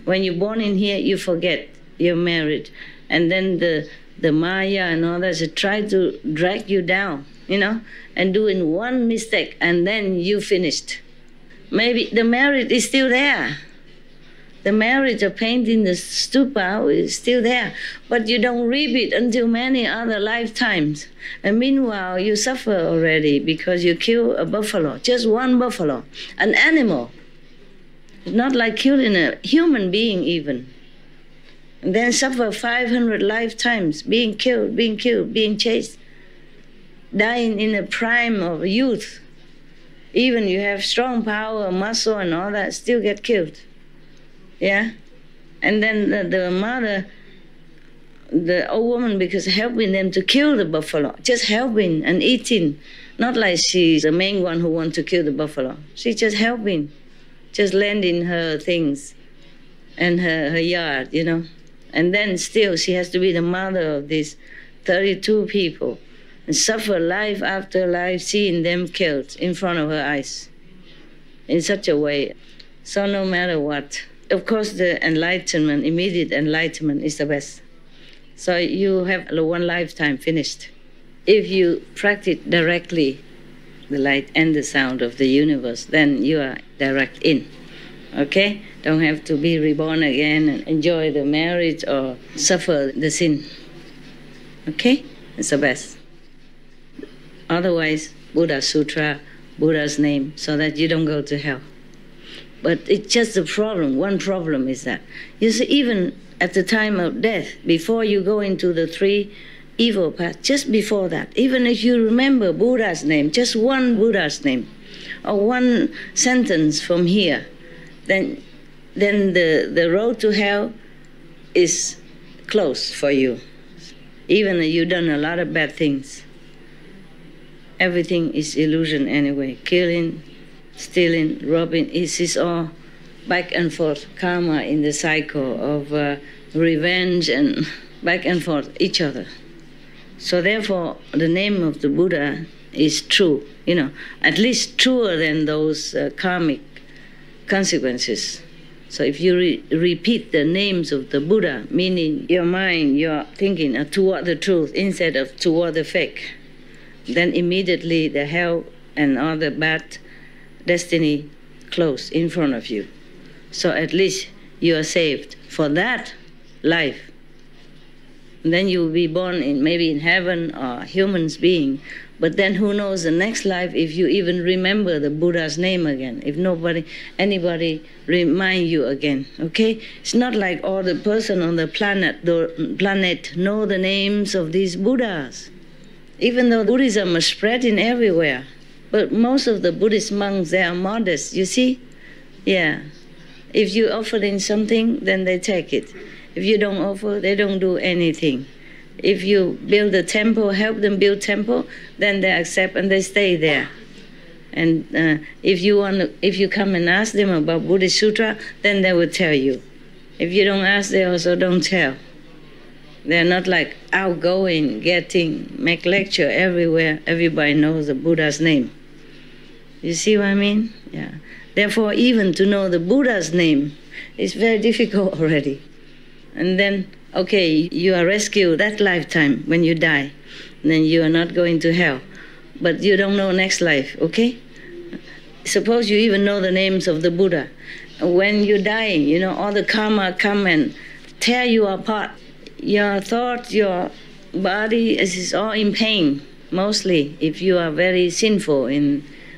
When you're born in here, you forget you're married. And then the Maya and all that try to drag you down, and doing one mistake, and then you finished. Maybe the merit is still there. The merit of painting the stupa is still there, but you don't reap it until many other lifetimes. And meanwhile, you suffer already because you kill a buffalo, just one buffalo, an animal. It's not like killing a human being even. And then suffer 500 lifetimes, being killed, being chased, dying in the prime of youth. Even you have strong power, muscle and all that, still get killed. Yeah? And then the mother, the old woman, because helping them to kill the buffalo, just helping and eating. Not like she's the main one who wants to kill the buffalo. She's just helping, just lending her things and her yard, And then still she has to be the mother of these 32 people and suffer life after life, seeing them killed in front of her eyes in such a way. So no matter what, of course the enlightenment, immediate enlightenment is the best. So you have one lifetime finished. If you practice directly the light and the sound of the universe, then you are direct in. Okay? Don't have to be reborn again and enjoy the marriage or suffer the sin. Okay? It's the best. Otherwise, Buddha Sutra, Buddha's name, so that you don't go to hell. But it's just a problem. One problem is that, you see, even at the time of death, before you go into the three evil paths, just before that, even if you remember Buddha's name, just one Buddha's name, or one sentence from here, then the road to hell is closed for you. Even if you've done a lot of bad things. Everything is illusion anyway. Killing, stealing, robbing, it is all back and forth karma in the cycle of revenge and back and forth each other. So therefore, the name of the Buddha is true, at least truer than those karmic consequences. So if you repeat the names of the Buddha, meaning your mind, your thinking are toward the truth instead of toward the fake, then immediately the hell and all the bad destiny close in front of you. So at least you are saved for that life. And then you will be born maybe in heaven or human's being. But then who knows the next life if you even remember the Buddha's name again, if anybody remind you again, okay? It's not like all the person on the planet know the names of these Buddhas. Even though Buddhism is spreading everywhere, but most of the Buddhist monks, they are modest, you see? Yeah. If you offer them something, then they take it. If you don't offer, they don't do anything. If you build a temple, help them build temple, then they accept and they stay there. And if you come and ask them about Buddhist Sutra, then they will tell you. If you don't ask, they also don't tell. They're not like outgoing, make lecture everywhere. Everybody knows the Buddha's name. You see what I mean? Yeah. Therefore, even to know the Buddha's name is very difficult already. And then, okay, you are rescued that lifetime when you die. Then you are not going to hell. But you don't know next life, okay? Suppose you even know the names of the Buddha. When you're dying, all the karma come and tear you apart. Your thought, your body is all in pain, mostly. If you are very sinful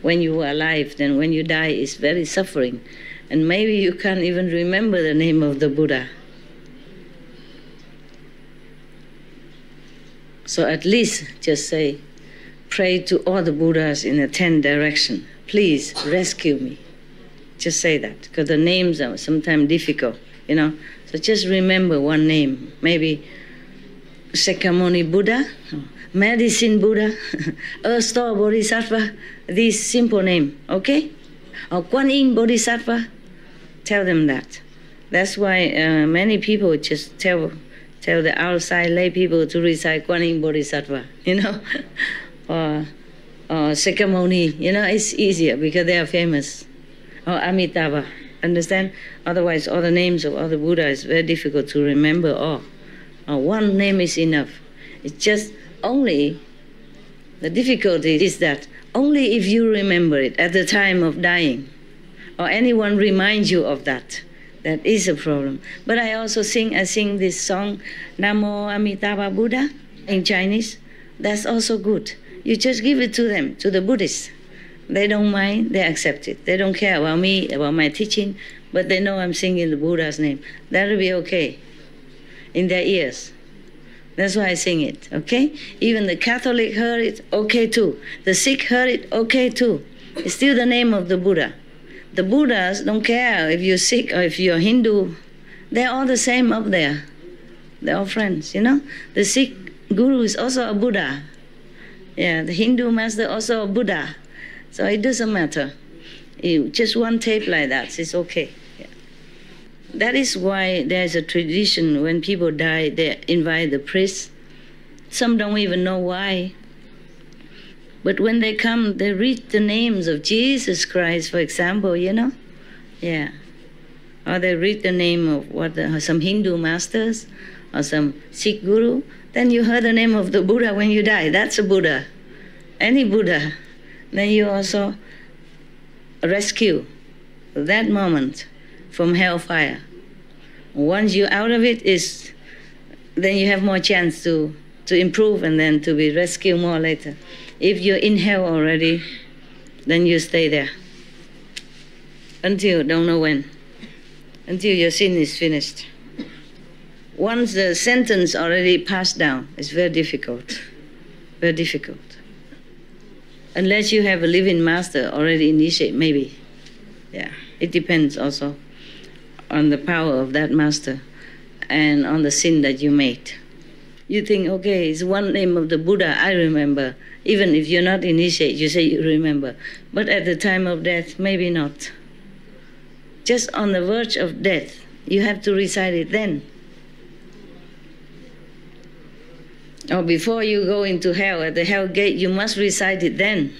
when you were alive, then when you die, it's very suffering. And maybe you can't even remember the name of the Buddha. So at least just say, pray to all the Buddhas in the 10 directions. Please rescue me. Just say that, because the names are sometimes difficult, So just remember one name, maybe Sakyamuni Buddha, Medicine Buddha, Earth Store Bodhisattva, these simple names, okay? Or Kuan Yin Bodhisattva, tell them that. That's why many people just tell the outside lay people to recite Kuan Yin Bodhisattva, or Sakyamuni, it's easier because they are famous. Or Amitabha, Understand? Otherwise, all the names of all the Buddhas is very difficult to remember all. One name is enough. It's just only, the difficulty is that only if you remember it at the time of dying, or anyone reminds you of that, that is a problem. But I sing this song, Namo Amitabha Buddha, in Chinese. That's also good. You just give it to them, to the Buddhists. They don't mind, they accept it. They don't care about me, about my teaching, but they know I'm singing the Buddha's name. That'll be okay in their ears. That's why I sing it, okay? Even the Catholic heard it, okay too. The Sikh heard it, okay too. It's still the name of the Buddha. The Buddhas don't care if you're Sikh or if you're Hindu. They're all the same up there. They're all friends, you know? The Sikh guru is also a Buddha. Yeah, the Hindu master also a Buddha. So it doesn't matter. Just one tape like that is okay. Yeah. That is why there's a tradition when people die, they invite the priest. Some don't even know why. But when they come, they read the names of Jesus Christ, for example, you know? Yeah. Or they read the name of some Hindu masters or some Sikh guru. Then you heard the name of the Buddha when you die. That's a Buddha. Any Buddha. Then you also rescue that moment from hellfire. Once you're out of it, then you have more chance to improve and then to be rescued more later. If you're in hell already, then you stay there until don't know when, until your sin is finished. Once the sentence already passed down, it's very difficult, very difficult. Unless you have a living master already initiated, maybe. Yeah, it depends also on the power of that master and on the sin that you made. You think, okay, it's one name of the Buddha, I remember. Even if you're not initiated, you say you remember. But at the time of death, maybe not. Just on the verge of death, you have to recite it then. Or before you go into hell, at the hell gate, you must recite it then.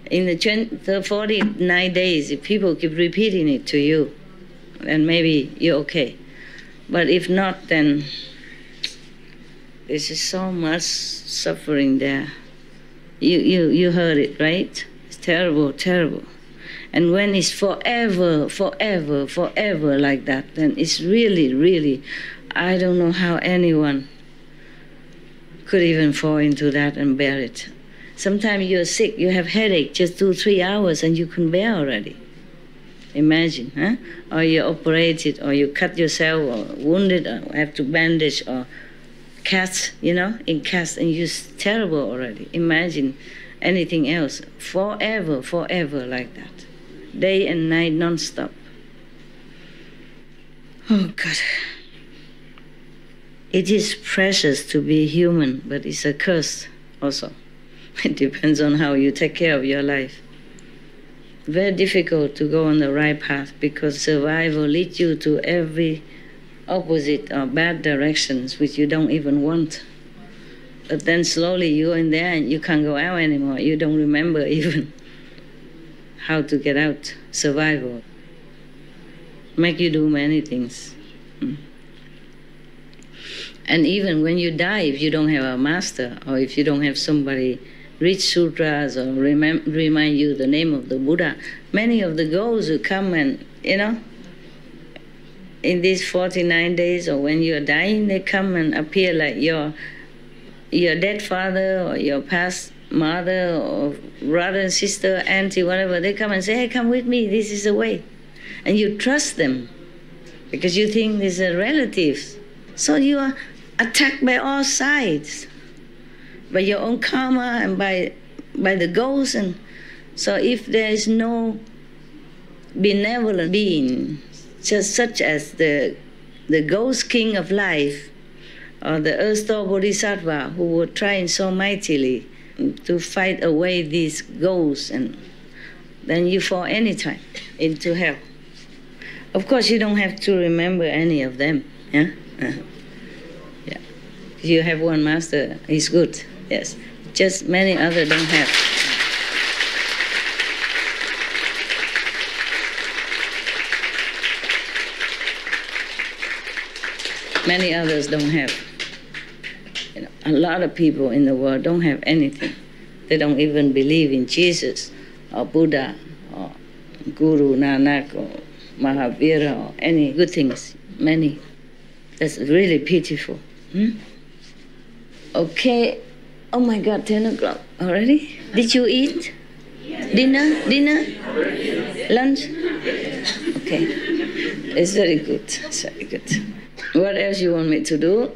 In the 49 days, if people keep repeating it to you, then maybe you're okay. But if not, then there's just so much suffering there. You heard it, right? It's terrible, terrible. And when it's forever, forever, forever like that, then it's really, really, I don't know how anyone could even fall into that and bear it. Sometimes you're sick, you have headache, just 2-3 hours and you can bear already. Imagine, huh? Or you're operated, or you cut yourself, or wounded, or have to bandage, or cast, you know, in cast, and you're terrible already. Imagine anything else. Forever, forever like that. Day and night, non-stop. Oh, God. It is precious to be human, but it's a curse also. It depends on how you take care of your life. Very difficult to go on the right path because survival leads you to every opposite or bad directions which you don't even want. But then slowly you're in there and you can't go out anymore. You don't remember even how to get out. Survival make you do many things. And even when you die, if you don't have a master or if you don't have somebody read sutras or remind you the name of the Buddha, many of the ghosts who come and, you know, in these 49 days or when you're dying, they come and appear like your dead father or your past mother or brother, sister, auntie, whatever. They come and say, hey, come with me, this is the way. And you trust them because you think these are relatives. So you are attacked by all sides, by your own karma and by the ghosts. And so if there is no benevolent being, just such as the ghost king of life, or the earth-store bodhisattva who were trying so mightily to fight away these ghosts, and then you fall anytime into hell. Of course, you don't have to remember any of them. Yeah. Yeah. If you have one master, he's good. Yes. Just many others don't have. Many others don't have. A lot of people in the world don't have anything. They don't even believe in Jesus or Buddha or Guru Nanak or Mahavira or any good things. Many. That's really pitiful. Okay. Oh my God, 10 o'clock already? Did you eat? Dinner? Lunch? Okay. It's very good. It's very good. What else you want me to do?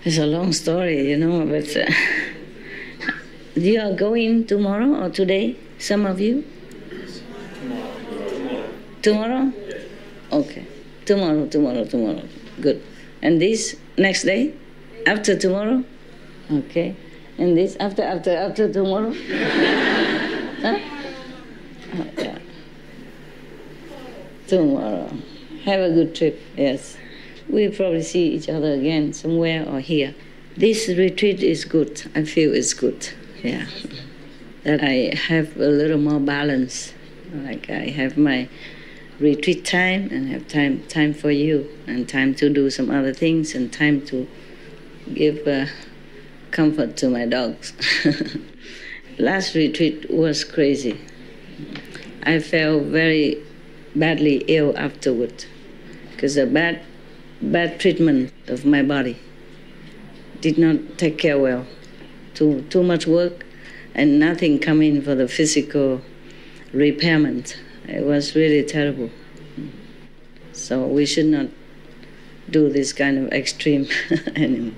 It's a long story, but you are going tomorrow or today? Some of you? Tomorrow? Okay. Tomorrow. Good. And this next day? After tomorrow? Okay. And this after tomorrow? Huh? Oh, yeah. Tomorrow. Have a good trip, yes. We'll probably see each other again somewhere or here. This retreat is good. I feel it's good, yeah. That I have a little more balance. Like I have my retreat time and have time for you and time to do some other things and time to give comfort to my dogs. Last retreat was crazy. I felt very badly ill afterward because the bad treatment of my body did not take care well. Too much work and nothing coming for the physical repairment. It was really terrible. So we should not do this kind of extreme anymore.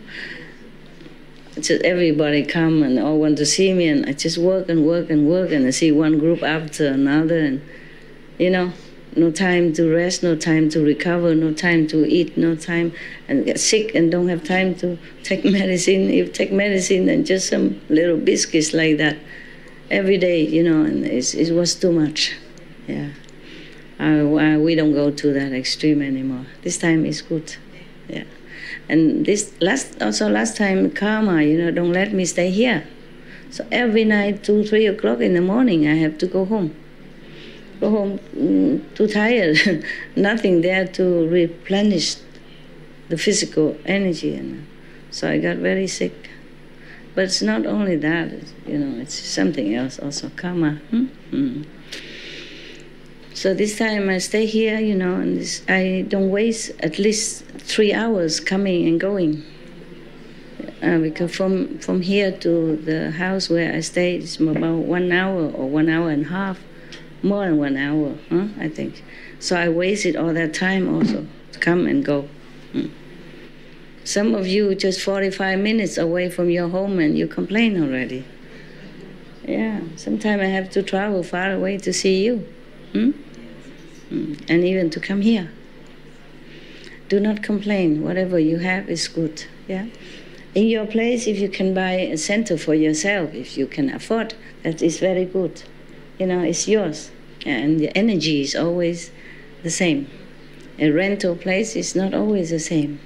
Just everybody come and all want to see me, and I just work and I see one group after another, and no time to rest, no time to recover, no time to eat, no time, and get sick and don't have time to take medicine. If take medicine, then just some little biscuits like that every day, and it was too much. Yeah, we don't go to that extreme anymore. This time is good. Yeah, and this last time karma, don't let me stay here. So every night, 2-3 o'clock in the morning, I have to go home. Too tired, nothing there to replenish the physical energy, so I got very sick. But it's not only that, it's something else also, karma. So this time I stay here, and I don't waste at least 3 hours coming and going. Because from here to the house where I stay, it's about 1 hour or 1 hour and a half. More than 1 hour, I think. So I wasted all that time also to come and go. Some of you just 45 minutes away from your home and you complain already. Yeah, sometimes I have to travel far away to see you. And even to come here. Do not complain. Whatever you have is good. Yeah. In your place, if you can buy a center for yourself, if you can afford, that is very good. It's yours. And the energy is always the same. A rental place is not always the same.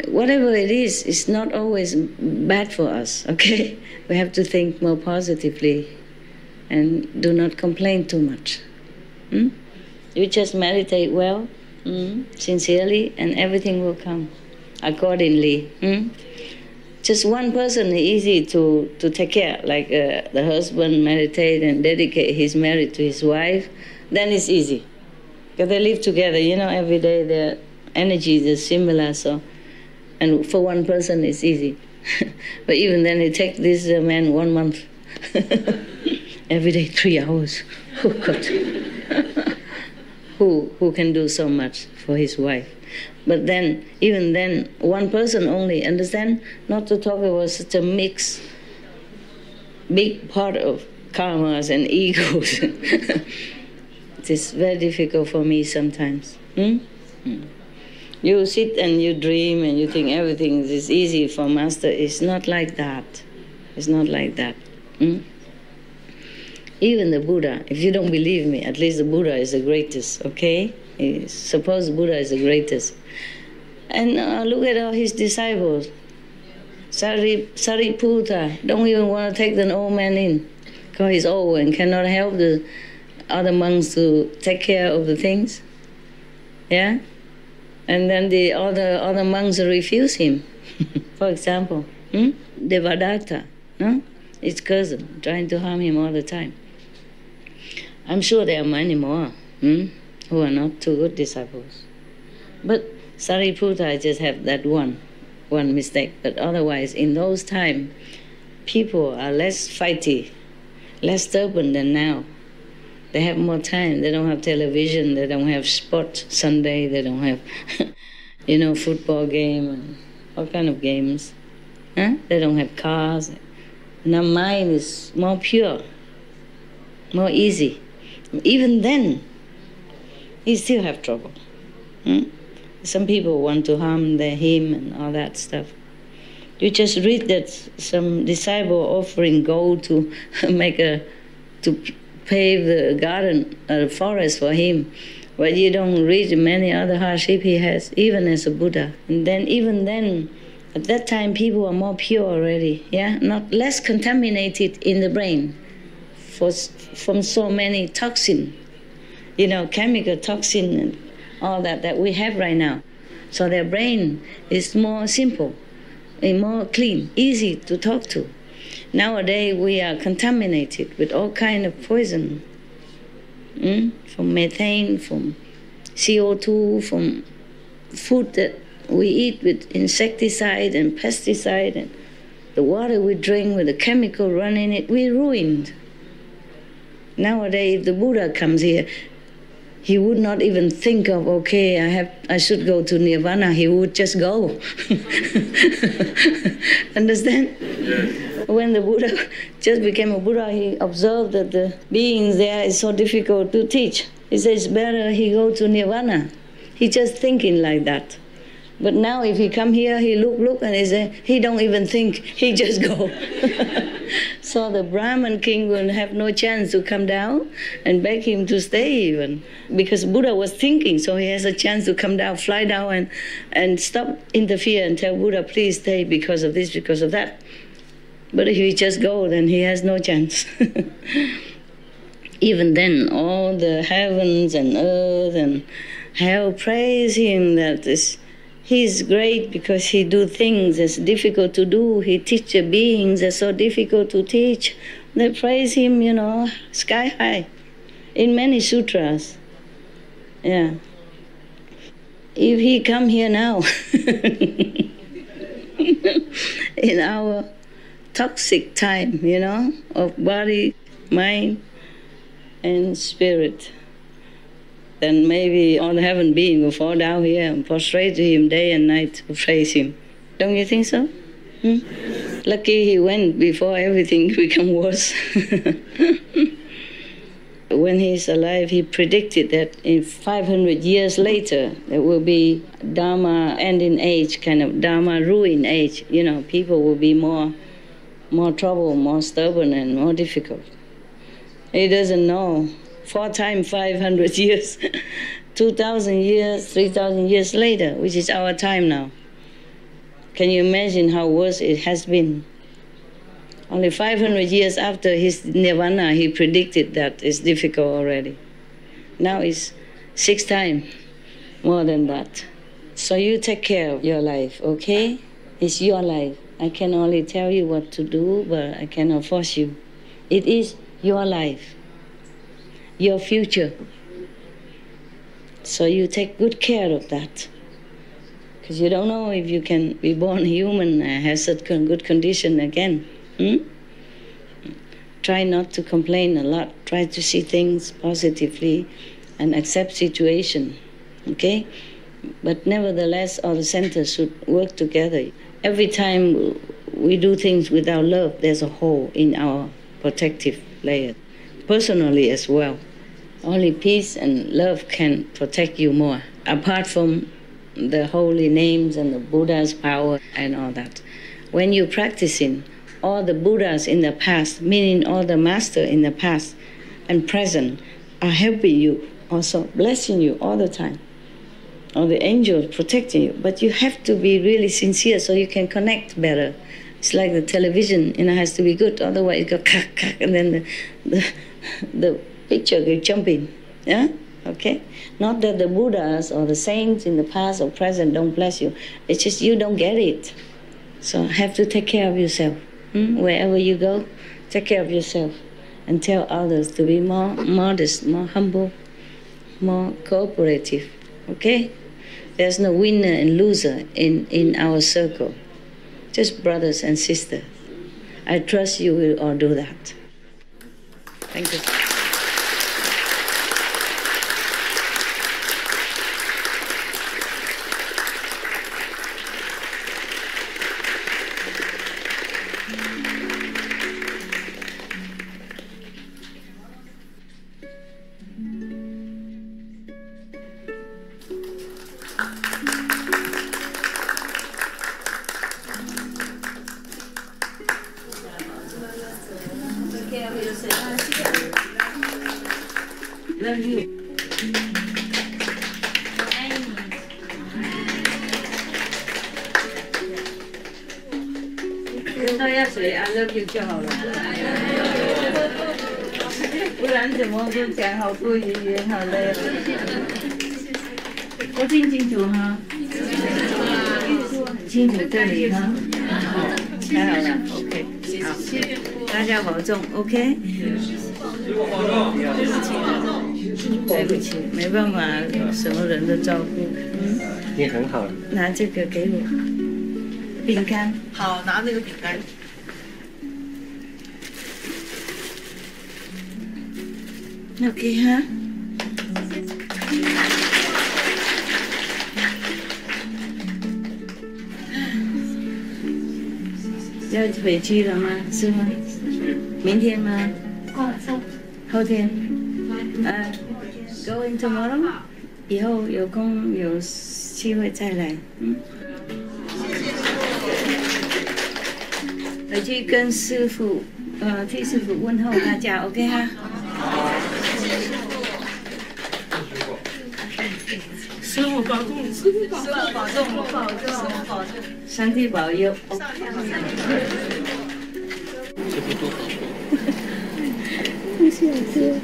Whatever it is, it's not always bad for us, okay? We have to think more positively and do not complain too much. You just meditate well, sincerely, and everything will come accordingly. Just one person is easy to take care, like the husband meditate and dedicate his marriage to his wife, then it's easy. Because they live together, every day their energies are similar, and for one person it's easy. But even then it takes this man 1 month. Every day 3 hours. Oh God. Who can do so much for his wife? But then, even then, one person only, understand? Not to talk about such a mix, big part of karmas and egos. It is very difficult for me sometimes. You sit and you dream and you think everything is easy for Master. It's not like that. It's not like that. Even the Buddha, if you don't believe me, at least the Buddha is the greatest, okay? Suppose Buddha is the greatest. And look at all his disciples. Sariputta don't even want to take the old man in because he's old and cannot help the other monks to take care of the things. Yeah? And then the other monks refuse him. For example, Devadatta, no? His cousin, trying to harm him all the time. I'm sure there are many more who are not too good disciples. But Sariputta just have that one mistake. But otherwise, in those times, people are less fighty, less stubborn than now. They have more time. They don't have television. They don't have sport Sunday. They don't have, football game and all kind of games. Huh? They don't have cars. Now mind is more pure, more easy. Even then, he still have trouble. Some people want to harm him and all that stuff. You just read that some disciple offering gold to to pave the garden or the forest for him, but you don't read many other hardship he has, even as a Buddha. And then even then, at that time, people are more pure already, yeah, not less contaminated in the brain from so many toxin, chemical toxin and all that we have right now. So their brain is more simple, and more clean, easy to talk to. Nowadays we are contaminated with all kind of poison, from methane, from CO2, from food that we eat with insecticide and pesticide, and the water we drink with the chemical run in it, we're ruined. Nowadays, if the Buddha comes here, he would not even think of, I should go to Nirvana. He would just go. Understand? Yes. When the Buddha just became a Buddha, he observed that the beings there is so difficult to teach. He says, better he go to Nirvana. He just thinking like that. But now if he come here, he look, and he say, he don't even think, he just go. So the Brahmin king will have no chance to come down and beg him to stay even. Because Buddha was thinking, so he has a chance to come down, fly down and stop, interfere and tell Buddha, please stay because of this, because of that. But if he just go, then he has no chance. Even then, all the heavens and earth and hell praise him that he's great because he do things that's difficult to do. He teach the beings that's so difficult to teach. They praise him, sky high, in many sutras. Yeah. If he come here now, in our toxic time, of body, mind, and spirit, then maybe all the heaven beings will fall down here and prostrate to him day and night to praise him. Don't you think so? Lucky he went before everything become worse. When he's alive, he predicted that in 500 years later, there will be Dharma ending age, kind of Dharma ruin age. People will be more trouble, more stubborn and more difficult. He doesn't know. 4 times 500 years, 2,000 years, 3,000 years later, which is our time now. Can you imagine how worse it has been? Only 500 years after his nirvana, he predicted that it's difficult already. Now it's 6 times more than that. So you take care of your life, okay? It's your life. I can only tell you what to do, but I cannot force you. It is your life, your future. So you take good care of that. Because you don't know if you can be born human and have such good condition again. Try not to complain a lot. Try to see things positively and accept situation, okay? But nevertheless, all the centers should work together. Every time we do things without love, there's a hole in our protective layer, personally as well. Only peace and love can protect you more, apart from the holy names and the Buddha's power and all that. When you're practicing, all the Buddhas in the past, meaning all the masters in the past and present, are helping you, also blessing you all the time. All the angels protecting you. But you have to be really sincere so you can connect better. It's like the television, has to be good, otherwise it goes and then the picture goes jumping. Yeah? Okay? Not that the Buddhas or the saints in the past or present don't bless you. It's just you don't get it. So have to take care of yourself. Wherever you go, take care of yourself and tell others to be more modest, more humble, more cooperative. Okay? There's no winner and loser in our circle. Just brothers and sisters. I trust you will all do that. Thank you. Love you.跟他要谁 I love you 就好了，不然怎么都讲好多语言好累。我听清楚哈，很清楚这里哈，太好了 ，OK， 好，大家保重 ，OK。对不起，没办法，什么人都照顾。你很好。拿这个给我，饼干。好，拿那个饼干。OK 哈。要回去了吗？是吗？明天吗？后天。Going tomorrow？ 以后有空有机会再来。回去跟师父，替师父问候大家 ，OK 哈？师父保重，师父保重，保重，保重，保重，上帝保佑。不想吃。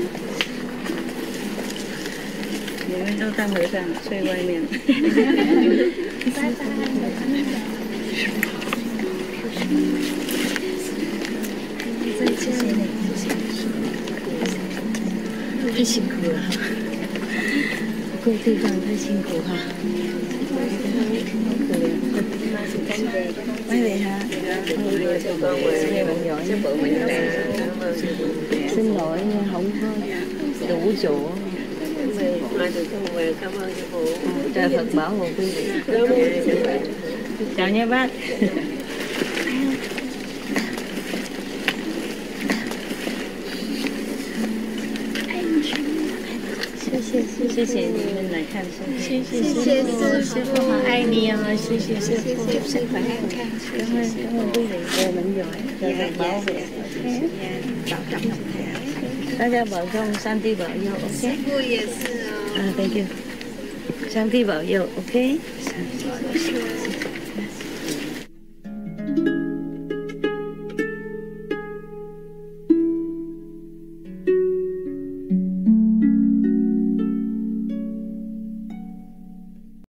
你们都当和尚睡外面。拜拜。再见。太辛苦了哈，不够地方太辛苦哈。mấy vị ha, xin lỗi không có đủ chỗ. Cảm ơn sư phụ. Trời Phật bảo hộ quý vị. Chào nha bác. 谢谢你们来看书，谢谢师父，好爱你哦，谢谢师父，师父爱看书，cảm ơn quý vị, về mình giỏi, về bảo vệ, bảo trọng Ngọc Hải, 大家保重，上帝保佑 ，OK？ 师父也是哦。Thank you， 上帝保佑 ，OK？